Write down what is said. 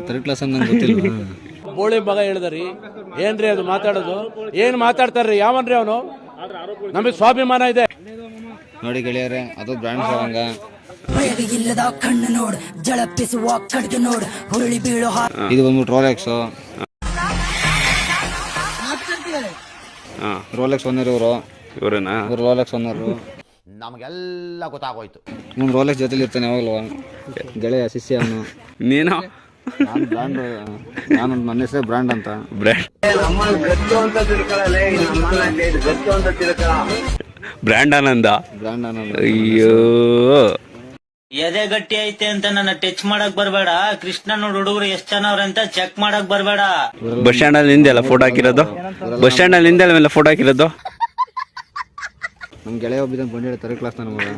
Third class ಅಂತ ನಂಗೆ ಗೊತ್ತಿಲ್ಲ. ಬೋಳಿ ಮಗ ಹೇಳಿದ್ರಿ ಏನ್ರಿ ಅದು ಮಾತಾಡೋದು? ಏನ್ ಮಾತಾಡ್ತಾರ್ರಿ? ಯಾವನ್ರಿ ಅವನು? ನಮಗೆ ಸ್ವಾಭಿಮಾನ ಇದೆ ನೋಡಿ ಗೆಳೆಯರೆ, ಅದು ಬ್ರ್ಯಾಂಡ್ ಸಾಂಗ. ಇಲ್ಲದ ಕಣ್ಣು ನೋಡ್, ಜಳಪಿಸುವ ಕಡ್ದು ನೋಡ್, ಹುರುಳಿ ಬೀಳೋ ಇದು ಬಂದ್ಬಿಟ್ಟು ರೋಲೆಕ್ಸ್. Rolex owner ಇವರೇನಾ? ಇವರು ರೋಲೆಕ್ಸ್ ಓನರು. ನಮಗೆಲ್ಲ ಗೊತ್ತಾಗೋಯ್ತು. ಇವ್ನು ರೋಲೆಕ್ಸ್ ಜೊತೆಲಿ ಇರ್ತಾನೆ ಯಾವಾಗಲೂ. ಗೆಳೆಯ ಶಿಷ್ಯ ಅವನು. ನೀನು? ನಾನು ಬ್ರ್ಯಾಂಡ್, ನನ್ನ ಹೆಸರೇ ಬ್ರ್ಯಾಂಡ್ ಅಂತ. ಬ್ರ್ಯಾಂಡ್ ಆನಂದ. ಬ್ರ್ಯಾಂಡ್ ಆನಂದ. ಅಯ್ಯೋ, ಎದೆ ಗಟ್ಟಿ ಐತೆ ಅಂತ ನನ್ನ ಟಚ್ ಮಾಡಕ್ ಬರ್ಬೇಡ. ಕೃಷ್ಣ ನೋಡ್ ಹುಡುಗರು ಎಷ್ಟ್ ಜನ ಅವ್ರೆ ಅಂತ ಚೆಕ್ ಮಾಡಕ್ ಬರ್ಬೇಡ. ಬಸ್ ಸ್ಟ್ಯಾಂಡ್ ಅಲ್ಲಿ ಹಿಂದೆ ಎಲ್ಲ ಫೋಟೋ ಹಾಕಿರೋದು. ಬಸ್ ಸ್ಟ್ಯಾಂಡ್ ಅಲ್ಲಿ ಹಿಂದೆ ಎಲ್ಲ ಫೋಟೋ ಹಾಕಿರೋದು. ನಮ್ಮ ಗೆಳೆಯ ಒಬ್ಬಿದ್ದ ಬಂದಿರೋ ಥರ್ಡ್ ಕ್ಲಾಸ್ ನನ್ನ ಮಗ.